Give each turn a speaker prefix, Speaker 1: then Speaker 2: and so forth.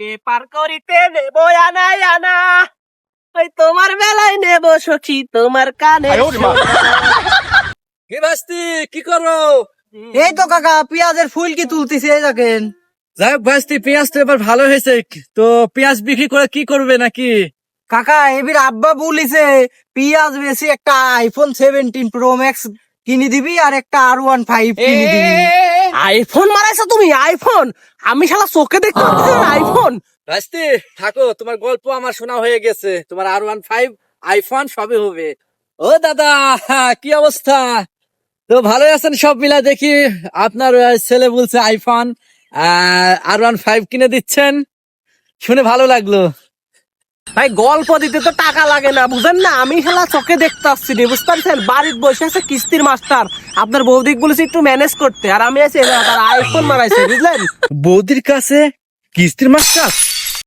Speaker 1: Paper করিতে নেবো আনা আনা, ওই তোমার বেলায় নেবো সখী তোমার কানে।
Speaker 2: কি ভাস্তি, কি করো?
Speaker 3: এই তো কাকা পেঁয়াজের ফুল কি তুলতেছে এই দেখেন।
Speaker 2: যাই হোক ভাস্তি, পেঁয়াজ তো এবার ভালো হয়েছে। তো পেঁয়াজ বিক্রি করে কি করবে নাকি?
Speaker 3: কাকা এবার আব্বা বলিছে পেঁয়াজ বেশি একটা আইফোন 17 প্রো ম্যাক্স কিনে দিবি আর একটা R15 কিনে দিবি।
Speaker 1: আইফোন মারাইছো তুমি? আইফোন? আমি শালা চোখে দেখতে পাচ্ছি না আইফোন।
Speaker 2: ভাস্তি থাকো, তোমার গল্প আমার শোনা হয়ে গেছে। তোমার R15 আইফোন সবই হবে। ও দাদা, কি অবস্থা? তো ভালোই আছেন সব মিলা? দেখি আপনার ছেলে বলছে আইফোন R15 কিনে দিচ্ছেন, শুনে ভালো লাগলো।
Speaker 1: ভাই গল্প দিতে তো টাকা লাগে না, বুঝেন না? আমি শালা চোখে দেখতে আসছি নি, বুঝতে পারছেন? বাড়ির বসে আছে কিস্তির মাস্টার, আপনার বৌদিক বলেছে একটু ম্যানেজ করতে, আর আমি আছি তার আইফোন মারাইছে, বুঝলেন?
Speaker 2: বৌদির কাছে কিস্তির মাস্টার?